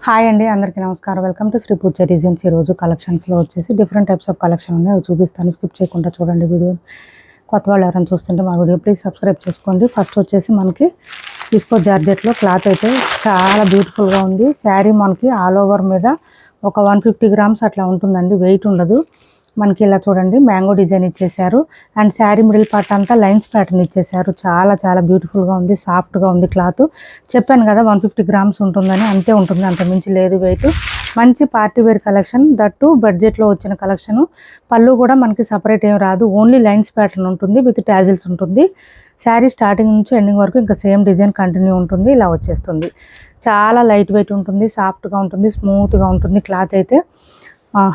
Hi అండి, అందరికీ నమస్కారం. Welcome to Sri Pooja designs. ఈరోజు కలెక్షన్స్లో వచ్చేసి డిఫరెంట్ టైప్స్ ఆఫ్ కలెక్షన్ ఉన్నాయి, అవి చూపిస్తాను. స్కిప్ చేయకుండా చూడండి వీడియో. కొత్త వాళ్ళు ఎవరైనా చూస్తుంటే మా వీడియో ప్లీజ్ సబ్స్క్రైబ్ చేసుకోండి. ఫస్ట్ వచ్చేసి మనకి విస్కో జార్జెట్లో క్లాత్ అయితే చాలా బ్యూటిఫుల్గా ఉంది. శారీ మనకి ఆల్ ఓవర్ మీద ఒక 150 గ్రామ్స్ అట్లా ఉంటుందండి, వెయిట్ ఉండదు. మనకి ఇలా చూడండి మ్యాంగో డిజైన్ ఇచ్చేసారు. అండ్ శారీ మిడిల్ పార్ట్ అంతా లైన్స్ ప్యాటర్న్ ఇచ్చేసారు. చాలా చాలా బ్యూటిఫుల్గా ఉంది, సాఫ్ట్గా ఉంది క్లాత్. చెప్పాను కదా 150 గ్రామ్స్ ఉంటుందని, అంతే ఉంటుంది, అంత మించి లేదు వెయిట్. మంచి పార్టీ వేర్ కలెక్షన్, దట్టు బడ్జెట్లో వచ్చిన కలెక్షను. పళ్ళు కూడా మనకి సపరేట్ ఏం రాదు, ఓన్లీ లైన్స్ ప్యాటర్న్ ఉంటుంది, విత్ ట్యాజిల్స్ ఉంటుంది. శారీ స్టార్టింగ్ నుంచి ఎండింగ్ వరకు ఇంకా సేమ్ డిజైన్ కంటిన్యూ ఉంటుంది, ఇలా వచ్చేస్తుంది. చాలా లైట్ వెయిట్ ఉంటుంది, సాఫ్ట్గా ఉంటుంది, స్మూత్గా ఉంటుంది. క్లాత్ అయితే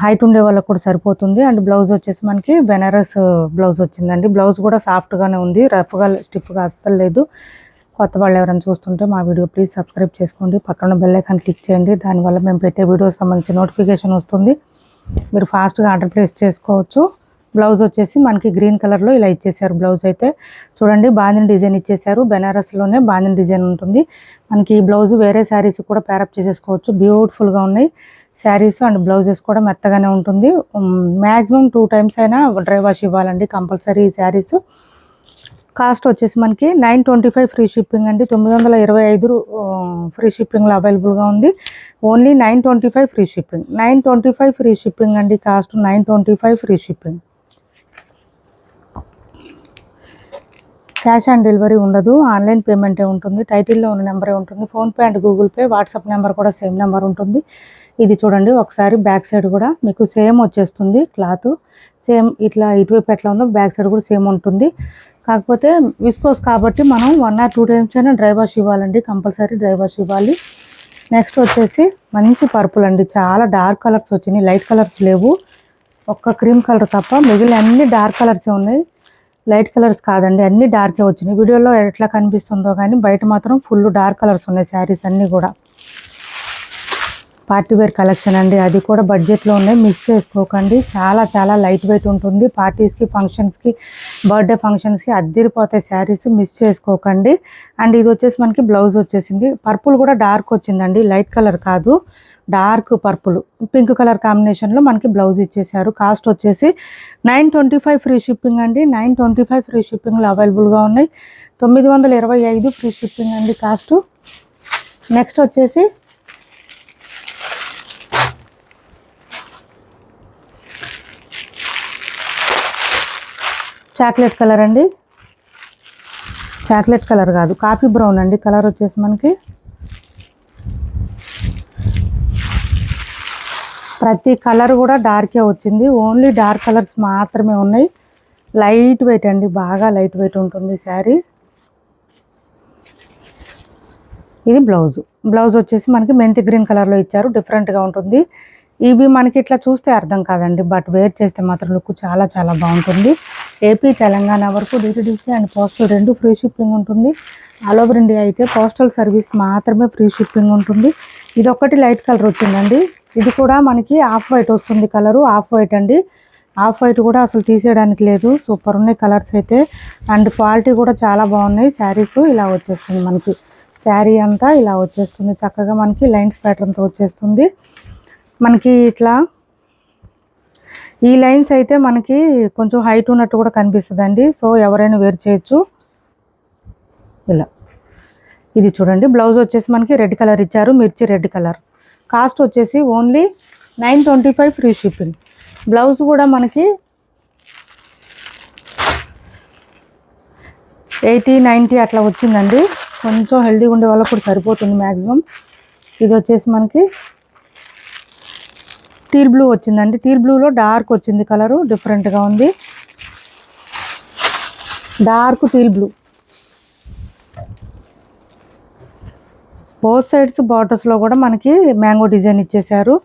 హైట్ ఉండే వాళ్ళకు కూడా సరిపోతుంది. అండ్ బ్లౌజ్ వచ్చేసి మనకి బెనారస్ బ్లౌజ్ వచ్చిందండి. బ్లౌజ్ కూడా సాఫ్ట్గానే ఉంది, రఫ్గా స్టిఫ్గా అస్సలు లేదు. కొత్త వాళ్ళు ఎవరైనా చూస్తుంటే మా వీడియో ప్లీజ్ సబ్స్క్రైబ్ చేసుకోండి, పక్కన బెల్ ఐకాన్ క్లిక్ చేయండి. దానివల్ల మేము పెట్టే వీడియోకి సంబంధించి నోటిఫికేషన్ వస్తుంది, మీరు ఫాస్ట్గా ఆర్డర్ ప్లేస్ చేసుకోవచ్చు. బ్లౌజ్ వచ్చేసి మనకి గ్రీన్ కలర్లో ఇలా ఇచ్చేసారు. బ్లౌజ్ అయితే చూడండి బాందిని డిజైన్ ఇచ్చేసారు. బెనారస్లోనే బాందిని డిజైన్ ఉంటుంది. మనకి ఈ బ్లౌజ్ వేరే శారీస్ కూడా ప్యారప్ చేసేసుకోవచ్చు, బ్యూటిఫుల్గా ఉన్నాయి శారీస్. అండ్ బ్లౌజెస్ కూడా మెత్తగానే ఉంటుంది. మ్యాక్సిమం 2 times అయినా డ్రై వాష్ ఇవ్వాలండి కంపల్సరీ ఈ శారీస్. కాస్ట్ వచ్చేసి మనకి 925 ఫ్రీ షిప్పింగ్ అండి. 925 ఫ్రీ షిప్పింగ్లో అవైలబుల్గా ఉంది. Only 925 free shipping, 925 free shipping అండి. Cost 925 free shipping. Cash on delivery ఉండదు, ఆన్లైన్ పేమెంటే ఉంటుంది. టైటిల్లో ఉన్న నెంబరే ఉంటుంది. PhonePe and Google Pay, WhatsApp number కూడా సేమ్ నెంబర్ ఉంటుంది. ఇది చూడండి ఒకసారి బ్యాక్ సైడ్ కూడా మీకు సేమ్ వచ్చేస్తుంది క్లాత్. సేమ్ ఇట్లా ఇటువైపు ఎట్లా ఉందో బ్యాక్ సైడ్ కూడా సేమ్ ఉంటుంది. కాకపోతే విస్కోస్ కాబట్టి మనం 1 or 2 times అయినా డ్రై వాష్ ఇవ్వాలండి, కంపల్సరీ డ్రై వాష్ ఇవ్వాలి. నెక్స్ట్ వచ్చేసి మంచి పర్పుల్ అండి. చాలా డార్క్ కలర్స్ వచ్చినాయి, లైట్ కలర్స్ లేవు. ఒక్క క్రీమ్ కలర్ తప్ప మిగిలిన అన్ని డార్క్ కలర్సే ఉన్నాయి. లైట్ కలర్స్ కాదండి, అన్ని డార్కే వచ్చినాయి. వీడియోలో ఎట్లా కనిపిస్తుందో కానీ బయట మాత్రం ఫుల్ డార్క్ కలర్స్ ఉన్నాయి శారీస్ అన్నీ కూడా. పార్టీ వేర్ కలెక్షన్ అండి, అది కూడా బడ్జెట్లో ఉన్నాయి, మిస్ చేసుకోకండి. చాలా చాలా లైట్ వెయిట్ ఉంటుంది. పార్టీస్కి, ఫంక్షన్స్కి, బర్త్డే ఫంక్షన్స్కి అద్దరిపోతాయి శారీస్, మిస్ చేసుకోకండి. అండ్ ఇది వచ్చేసి మనకి బ్లౌజ్ వచ్చేసింది. పర్పుల్ కూడా డార్క్ వచ్చిందండి, లైట్ కలర్ కాదు, డార్క్ పర్పుల్ పింక్ కలర్ కాంబినేషన్లో మనకి బ్లౌజ్ ఇచ్చేసారు. కాస్ట్ వచ్చేసి 925 ఫ్రీ షిప్పింగ్ అండి. 925 ఫ్రీ షిప్పింగ్లో అవైలబుల్గా ఉన్నాయి. 925 ఫ్రీ షిప్పింగ్ అండి కాస్ట్. నెక్స్ట్ వచ్చేసి చాక్లెట్ కలర్ అండి. చాక్లెట్ కలర్ కాదు, కాఫీ బ్రౌన్ అండి కలర్ వచ్చేసి మనకి. ప్రతి కలర్ కూడా డార్కే వచ్చింది, ఓన్లీ డార్క్ కలర్స్ మాత్రమే ఉన్నాయి. లైట్ వెయిట్ అండి, బాగా లైట్ వెయిట్ ఉంటుంది శారీ. ఇది బ్లౌజ్. బ్లౌజ్ వచ్చేసి మనకి మెంతి గ్రీన్ కలర్లో ఇచ్చారు, డిఫరెంట్గా ఉంటుంది. ఇవి మనకి ఇట్లా చూస్తే అర్థం కాదండి, బట్ వేర్ చేస్తే మాత్రం లుక్ చాలా చాలా బాగుంటుంది. ఏపీ, తెలంగాణ వరకు DTDC and postal 2 free shipping ఉంటుంది. ఆల్ ఓవర్ ఇండియా అయితే పోస్టల్ సర్వీస్ మాత్రమే ఫ్రీ షిప్పింగ్ ఉంటుంది. ఇది ఒకటి లైట్ కలర్ వచ్చిందండి. ఇది కూడా మనకి ఆఫ్ వైట్ వస్తుంది కలరు, ఆఫ్ వైట్ అండి. ఆఫ్ వైట్ కూడా అసలు తీసేయడానికి లేదు, సూపర్ ఉన్నాయి కలర్స్ అయితే. అండ్ క్వాలిటీ కూడా చాలా బాగున్నాయి. శారీస్ ఇలా వచ్చేస్తుంది మనకి, శారీ అంతా ఇలా వచ్చేస్తుంది చక్కగా మనకి లైన్స్ ప్యాటర్న్తో వచ్చేస్తుంది. మనకి ఇట్లా ఈ లైన్స్ అయితే మనకి కొంచెం హైట్ ఉన్నట్టు కూడా కనిపిస్తుంది అండి, సో ఎవరైనా వేర్ చేయొచ్చు ఇలా. ఇది చూడండి బ్లౌజ్ వచ్చేసి మనకి రెడ్ కలర్ ఇచ్చారు, మిర్చి రెడ్ కలర్. కాస్ట్ వచ్చేసి ఓన్లీ 925 ఫ్రీ షిప్పింగ్. బ్లౌజ్ కూడా మనకి 80-90 అట్లా వచ్చిందండి. కొంచెం హెల్తీగా ఉండే వాళ్ళకు కూడా సరిపోతుంది మ్యాక్సిమం. ఇది వచ్చేసి మనకి టీల్ బ్లూ వచ్చిందండి. టీల్ బ్లూలో డార్క్ వచ్చింది కలరు, డిఫరెంట్గా ఉంది. Dark teal blue. Both sides బార్డర్స్లో కూడా మనకి మ్యాంగో డిజైన్ ఇచ్చేసారు.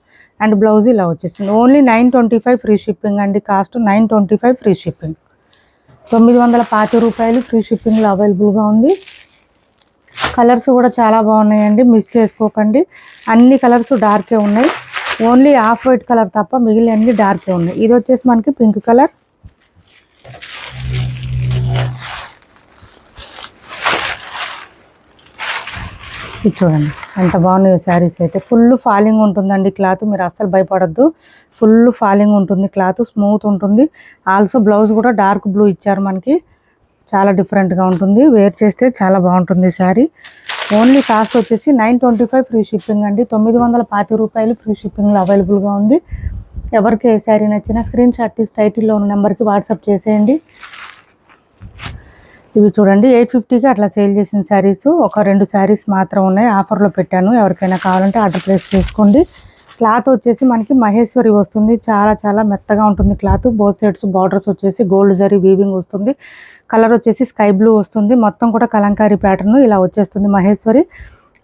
అండ్ బ్లౌజ్ ఇలా వచ్చేసింది. ఓన్లీ 925 ఫ్రీ షిప్పింగ్ అండి. Cost 925 free shipping. 920 రూపాయలు ఫ్రీ షిప్పింగ్లో అవైలబుల్గా ఉంది. కలర్స్ కూడా చాలా బాగున్నాయండి, మిస్ చేసుకోకండి. అన్ని కలర్స్ డార్కే ఉన్నాయి, ఓన్లీ ఆఫ్ వైట్ కలర్ తప్ప మిగిలిన అన్ని డార్కే ఉన్నాయి. ఇది వచ్చేసి మనకి పింక్ కలర్. ఇది చూడండి ఎంత బాగున్నాయో శారీస్ అయితే. ఫుల్ ఫాలింగ్ ఉంటుందండి క్లాత్, మీరు అస్సలు భయపడద్దు. ఫుల్ ఫాలింగ్ ఉంటుంది క్లాత్, స్మూత్ ఉంటుంది. ఆల్సో బ్లౌజ్ కూడా డార్క్ బ్లూ ఇచ్చారు మనకి, చాలా డిఫరెంట్గా ఉంటుంది. వేర్ చేస్తే చాలా బాగుంటుంది శారీ. ఓన్లీ కాస్ట్ వచ్చేసి 925 ఫ్రీ షిప్పింగ్ అండి. 925 రూపాయలు ఫ్రీ షిప్పింగ్లో అవైలబుల్గా ఉంది. ఎవరికి ఏ శారీ నచ్చినా స్క్రీన్ షాట్ తీసి టైటిల్లో ఉన్న నెంబర్కి వాట్సాప్ చేసేయండి. ఇవి చూడండి 850కి అట్లా సేల్ చేసిన శారీస్ ఒక 2 శారీస్ మాత్రం ఉన్నాయి, ఆఫర్లో పెట్టాను. ఎవరికైనా కావాలంటే ఆర్డర్ ప్లేస్ చేసుకోండి. క్లాత్ వచ్చేసి మనకి మహేశ్వరి వస్తుంది, చాలా చాలా మెత్తగా ఉంటుంది క్లాత్. బోత్ సైడ్స్ బార్డర్స్ వచ్చేసి గోల్డ్ జరీ వీవింగ్ వస్తుంది. కలర్ వచ్చేసి స్కై బ్లూ వస్తుంది. మొత్తం కూడా కలంకారీ ప్యాటర్న్ ఇలా వచ్చేస్తుంది మహేశ్వరి.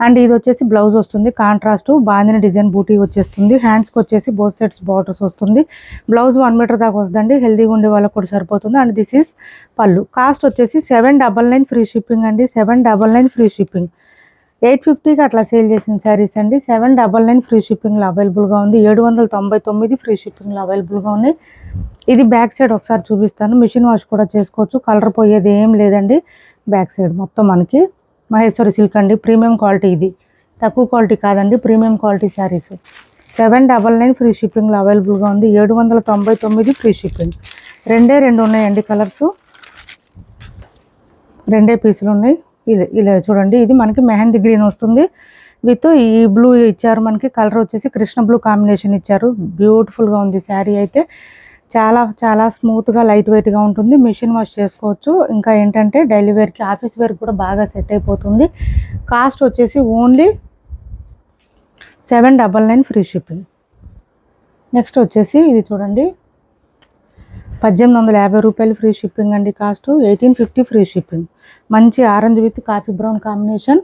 అండ్ ఇది వచ్చేసి బ్లౌజ్ వస్తుంది కాంట్రాస్ట్, బాందిని డిజైన్ బూటీ వచ్చేస్తుంది. హ్యాండ్స్కి వచ్చేసి బోత్ సైడ్స్ బార్డర్స్ వస్తుంది. బ్లౌజ్ 1 మీటర్ దాకా వస్తుందండి, హెల్దీగా ఉండే వాళ్ళకి కూడా సరిపోతుంది. అండ్ దిస్ ఈస్ పళ్ళు. కాస్ట్ వచ్చేసి 799 ఫ్రీ షిప్పింగ్ అండి. 799 ఫ్రీ షిప్పింగ్. 850కి అట్లా సేల్ చేసిన శారీస్ అండి. 799 ఫ్రీ షిప్పింగ్లో అవైలబుల్గా ఉంది. 799 ఫ్రీ షిప్పింగ్లో అవైలబుల్గా ఉన్నాయి. ఇది బ్యాక్ సైడ్ ఒకసారి చూపిస్తాను. మిషన్ వాష్ కూడా చేసుకోవచ్చు, కలర్ పోయేది ఏం లేదండి. బ్యాక్ సైడ్ మొత్తం మనకి మహేశ్వరి సిల్క్ అండి, ప్రీమియం క్వాలిటీ. ఇది తక్కువ క్వాలిటీ కాదండి, ప్రీమియం క్వాలిటీ శారీస్. 799 ఫ్రీ షిప్పింగ్లో అవైలబుల్గా ఉంది. 799 ఫ్రీ షిప్పింగ్. 2 ఉన్నాయండి కలర్స్, 2 పీసులు ఉన్నాయి. ఇలా చూడండి, ఇది మనకి మెహందీ గ్రీన్ వస్తుంది విత్ ఈ బ్లూ ఇచ్చారు మనకి. కలర్ వచ్చేసి కృష్ణ బ్లూ కాంబినేషన్ ఇచ్చారు. బ్యూటిఫుల్గా ఉంది శారీ అయితే. చాలా చాలా స్మూత్గా లైట్ వెయిట్గా ఉంటుంది. మిషన్ వాష్ చేసుకోవచ్చు. ఇంకా ఏంటంటే డైలీ వేర్కి ఆఫీస్ వేర్కి కూడా బాగా సెట్ అయిపోతుంది. కాస్ట్ వచ్చేసి ఓన్లీ 799 ఫ్రీ షిప్పింగ్. నెక్స్ట్ వచ్చేసి ఇది చూడండి 1850 రూపాయలు ఫ్రీ షిప్పింగ్ అండి. Cost 1850 free shipping. మంచి orange with coffee brown combination,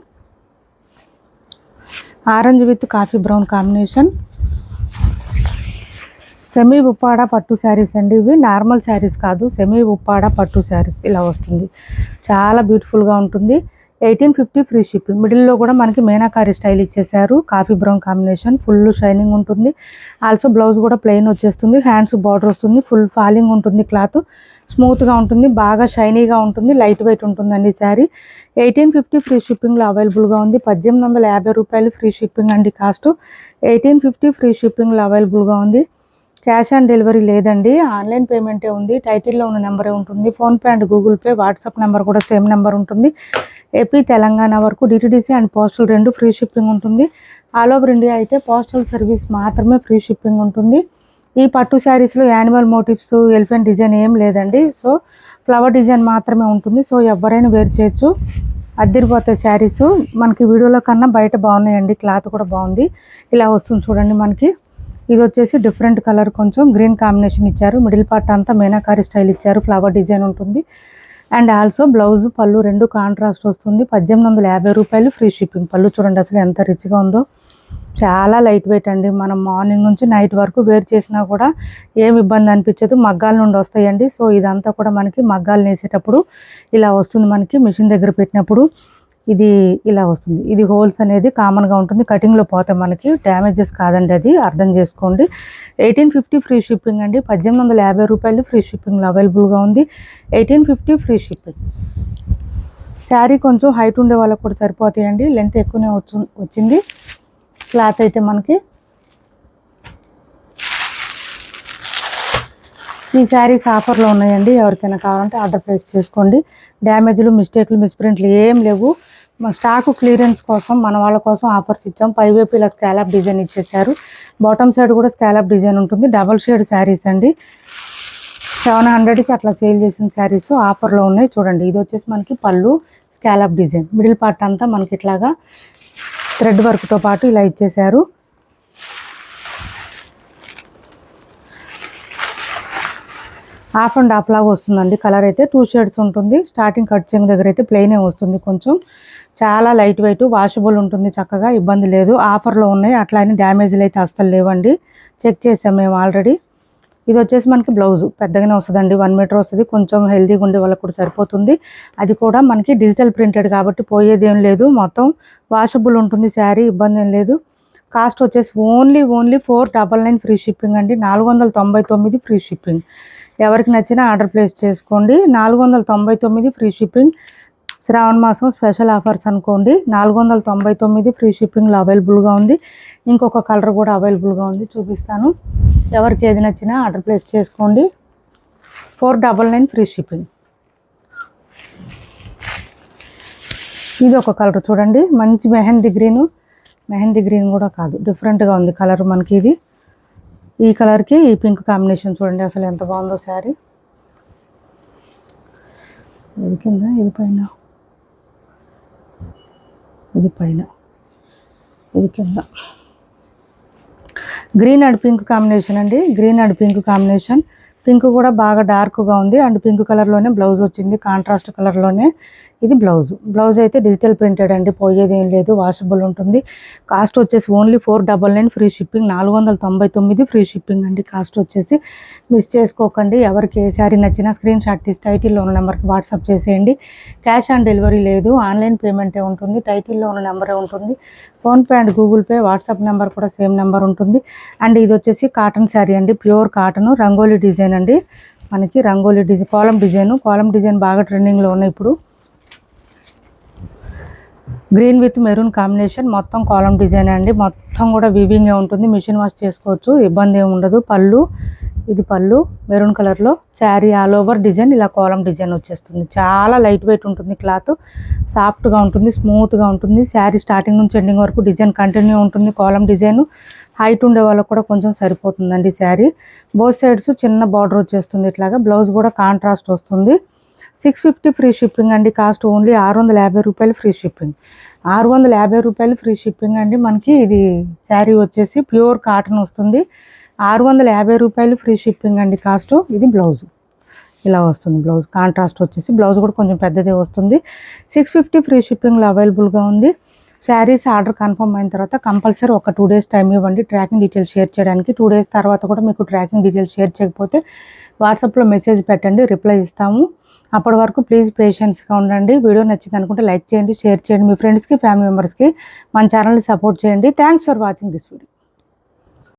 orange with coffee brown combination. Semi Uppada పట్టు శారీస్ అండి. ఇవి నార్మల్ శారీస్ కాదు, సెమీ ఉప్పాడ పట్టు శారీస్ ఇలా వస్తుంది. చాలా బ్యూటిఫుల్గా ఉంటుంది. 1850 ఫ్రీ షిప్పింగ్. మిడిల్లో కూడా మనకి మీనాకారి స్టైల్ ఇచ్చేసారు, coffee brown combination. Full shining ఉంటుంది. ఆల్సో బ్లౌజ్ కూడా ప్లెయిన్ వచ్చేస్తుంది, హ్యాండ్స్ బార్డర్ వస్తుంది. ఫుల్ ఫాలింగ్ ఉంటుంది క్లాత్, స్మూత్గా ఉంటుంది, బాగా షైనీగా ఉంటుంది, లైట్ వెయిట్ ఉంటుందండి శారీ. 1850 ఫ్రీ షిప్పింగ్లో అవైలబుల్గా ఉంది. 1850 రూపాయలు ఫ్రీ షిప్పింగ్ అండి. కాస్ట్ 1850 ఫ్రీ షిప్పింగ్లో అవైలబుల్గా ఉంది. క్యాష్ ఆన్ డెలివరీ లేదండి, ఆన్లైన్ పేమెంటే ఉంది. టైటిల్లో ఉన్న నెంబరే ఉంటుంది. PhonePe and Google Pay, WhatsApp number కూడా సేమ్ నెంబర్ ఉంటుంది. ఏపీ తెలంగాణ వరకు DTDC and postal 2 free shipping ఉంటుంది. ఆల్ ఓవర్ ఇండియా అయితే పోస్టల్ సర్వీస్ మాత్రమే ఫ్రీ షిప్పింగ్ ఉంటుంది. ఈ పట్టు శారీస్లో యానిమల్ మోటివ్స్, ఎలిఫెంట్ డిజైన్ ఏం లేదండి. సో ఫ్లవర్ డిజైన్ మాత్రమే ఉంటుంది. సో ఎవరైనా వేర్ చేయొచ్చు. అద్దరిపోతాయి శారీస్. మనకి వీడియోలో కన్నా బయట బాగున్నాయండి, క్లాత్ కూడా బాగుంది. ఇలా వస్తుంది చూడండి మనకి. ఇది వచ్చేసి డిఫరెంట్ కలర్, కొంచెం గ్రీన్ కాంబినేషన్ ఇచ్చారు. మిడిల్ పార్ట్ అంతా మీనాకారి స్టైల్ ఇచ్చారు, ఫ్లవర్ డిజైన్ ఉంటుంది. అండ్ ఆల్సో బ్లౌజ్ పళ్ళు 2 కాంట్రాస్ట్ వస్తుంది. 1850 రూపాయలు ఫ్రీ షిప్పింగ్. పళ్ళు చూడండి అసలు ఎంత రిచ్గా ఉందో, చాలా లైట్ వెయిట్ అండి. మనం మార్నింగ్ నుంచి నైట్ వరకు వేర్ చేసినా కూడా ఏం ఇబ్బంది అనిపించదు. మగ్గాల నుండి వస్తాయండి. సో ఇదంతా కూడా మనకి మగ్గాలు నేసేటప్పుడు ఇలా వస్తుంది మనకి. మిషన్ దగ్గర పెట్టినప్పుడు ఇది ఇలా వస్తుంది. ఇది హోల్స్ అనేది కామన్గా ఉంటుంది, కటింగ్లో పోతాయి మనకి, డ్యామేజెస్ కాదండి, అది అర్థం చేసుకోండి. 1850 ఫ్రీ షిప్పింగ్ అండి. 1850 రూపాయలు ఫ్రీ షిప్పింగ్లో అవైలబుల్గా ఉంది. 1850 ఫ్రీ షిప్పింగ్. శారీ కొంచెం హైట్ ఉండే వాళ్ళకి కూడా సరిపోతాయండి, లెంత్ ఎక్కువనే వచ్చింది. క్లాత్ అయితే మనకి ఈ శారీస్ ఆఫర్లో ఉన్నాయండి. ఎవరికైనా కావాలంటే ఆర్డర్ ప్లేస్ చేసుకోండి. డ్యామేజ్లు, మిస్టేక్లు, మిస్ప్రింట్లు ఏం లేవు. స్టాకు క్లియరెన్స్ కోసం మన వాళ్ళ కోసం ఆఫర్స్ ఇచ్చాం. పైవైపు ఇలా స్కాలప్ డిజైన్ ఇచ్చేసారు, బాటమ్ సైడ్ కూడా స్కాలప్ డిజైన్ ఉంటుంది. డబల్ షేడ్ శారీస్ అండి. 700కి అట్లా సేల్ చేసిన శారీస్ ఆఫర్లో ఉన్నాయి. చూడండి ఇది వచ్చేసి మనకి పళ్ళు, స్కాలప్ డిజైన్. మిడిల్ పార్ట్ అంతా మనకి ఇట్లాగా థ్రెడ్ వర్క్తో పాటు ఇలా ఇచ్చేసారు. హాఫ్ అండ్ హాఫ్ లాగా వస్తుందండి. కలర్ అయితే 2 షేడ్స్ ఉంటుంది. స్టార్టింగ్ కట్ చెంగు దగ్గర అయితే ప్లెయినే వస్తుంది. కొంచెం చాలా లైట్ వెయిట్, వాషబుల్ ఉంటుంది, చక్కగా ఇబ్బంది లేదు. ఆఫర్లో ఉన్నాయి. అట్లా అని డ్యామేజ్లు అయితే అస్సలు లేవండి, చెక్ చేసాం మేము ఆల్రెడీ. ఇది వచ్చేసి మనకి బ్లౌజ్ పెద్దగానే వస్తుందండి, 1 మీటర్ వస్తుంది. కొంచెం హెల్దీగా ఉండే వాళ్ళకి కూడా సరిపోతుంది. అది కూడా మనకి డిజిటల్ ప్రింటెడ్ కాబట్టి పోయేది ఏం లేదు, మొత్తం వాషబుల్ ఉంటుంది శారీ, ఇబ్బంది ఏం లేదు. కాస్ట్ వచ్చేసి ఓన్లీ 499 ఫ్రీ షిప్పింగ్ అండి. 499 ఫ్రీ షిప్పింగ్. ఎవరికి నచ్చినా ఆర్డర్ ప్లేస్ చేసుకోండి. 499 ఫ్రీ షిప్పింగ్. శ్రావణ మాసం స్పెషల్ ఆఫర్స్ అనుకోండి. 499 ఫ్రీ షిప్పింగ్లో అవైలబుల్గా ఉంది. ఇంకొక కలర్ కూడా అవైలబుల్గా ఉంది, చూపిస్తాను. ఎవరికి ఏది నచ్చినా ఆర్డర్ ప్లేస్ చేసుకోండి. 499 ఫ్రీ షిప్పింగ్. ఇది ఒక కలర్ చూడండి, మంచి మెహందీ గ్రీన్ కూడా కాదు, డిఫరెంట్గా ఉంది కలర్ మనకి. ఇది ఈ కలర్కి ఈ పింక్ కాంబినేషన్ చూడండి అసలు ఎంత బాగుందో శారీ. ఇది కింద, ఇది పైన, ఇది పైన, ఇది కింద. గ్రీన్ అండ్ పింక్ కాంబినేషన్ అండి, green and pink combination. Pink కూడా బాగా డార్క్గా ఉంది అండ్ పింక్ కలర్లోనే బ్లౌజ్ వచ్చింది, కాంట్రాస్ట్ కలర్లోనే. ఇది బ్లౌజ్ అయితే డిజిటల్ ప్రింటెడ్ అండి, పోయేది ఏం లేదు, వాషబుల్ ఉంటుంది. కాస్ట్ వచ్చేసి only 499 free shipping. 499 free shipping అండి కాస్ట్ వచ్చేసి. మిస్ చేసుకోకండి. ఎవరికి ఏ శారీ నచ్చినా స్క్రీన్ షాట్ తీసి టైటిల్లో ఉన్న నెంబర్కి వాట్సాప్ చేసేయండి. క్యాష్ ఆన్ డెలివరీ లేదు, ఆన్లైన్ పేమెంటే ఉంటుంది. టైటిల్లో ఉన్న నెంబరే ఉంటుంది. PhonePe and Google Pay, WhatsApp number కూడా సేమ్ నెంబర్ ఉంటుంది. అండ్ ఇది వచ్చేసి కాటన్ శారీ అండి, ప్యూర్ కాటన్, రంగోలీ డిజైన్ అండి. మనకి రంగోలీ డిజైన్, కాలం డిజైన్ బాగా ట్రెండింగ్లో ఉన్నాయి ఇప్పుడు. గ్రీన్ విత్ మెరూన్ కాంబినేషన్, మొత్తం కాలం డిజైన్ అండి. మొత్తం కూడా వీవింగే ఉంటుంది, మిషన్ వాష్ చేసుకోవచ్చు, ఇబ్బంది ఏమి ఉండదు. పళ్ళు, ఇది పళ్ళు మెరూన్ కలర్లో. శారీ ఆల్ ఓవర్ డిజైన్ ఇలా కాలం డిజైన్ వచ్చేస్తుంది. చాలా లైట్ వెయిట్ ఉంటుంది, క్లాత్ సాఫ్ట్గా ఉంటుంది, స్మూత్గా ఉంటుంది. శారీ స్టార్టింగ్ నుంచి ఎండింగ్ వరకు డిజైన్ కంటిన్యూ ఉంటుంది. కాలం డిజైన్ హైట్ ఉండే వాళ్ళకు కూడా కొంచెం సరిపోతుందండి శారీ. బోత్ సైడ్స్ చిన్న బార్డర్ వచ్చేస్తుంది ఇట్లాగా. బ్లౌజ్ కూడా కాంట్రాస్ట్ వస్తుంది. 650 ఫ్రీ షిప్పింగ్ అండి. కాస్ట్ ఓన్లీ 650 రూపాయలు ఫ్రీ షిప్పింగ్. 650 రూపాయలు ఫ్రీ షిప్పింగ్ అండి. మనకి ఇది శారీ వచ్చేసి ప్యూర్ కాటన్ వస్తుంది. 650 రూపాయలు ఫ్రీ షిప్పింగ్ అండి కాస్ట్. ఇది బ్లౌజ్ ఇలా వస్తుంది, బ్లౌజ్ కాంట్రాస్ట్ వచ్చేసి. బ్లౌజ్ కూడా కొంచెం పెద్దదే వస్తుంది. 650 ఫ్రీ షిప్పింగ్లో అవైలబుల్గా ఉంది. శారీస్ ఆర్డర్ కన్ఫర్మ్ అయిన తర్వాత కంపల్సరీ ఒక 2 డేస్ టైం ఇవ్వండి ట్రాకింగ్ డీటెయిల్స్ షేర్ చేయడానికి. 2 డేస్ తర్వాత కూడా మీకు ట్రాకింగ్ డీటెయిల్స్ షేర్ చేయకపోతే వాట్సాప్లో మెసేజ్ పెట్టండి, రిప్లై ఇస్తాము. అప్పటి వరకు ప్లీజ్ పేషెన్స్గా ఉండండి. వీడియో నచ్చింది అనుకుంటే లైక్ చేయండి, షేర్ చేయండి, మీ ఫ్రెండ్స్కి, ఫ్యామిలీ మెంబర్స్కి మన ఛానల్ని సపోర్ట్ చేయండి. Thanks for watching this video.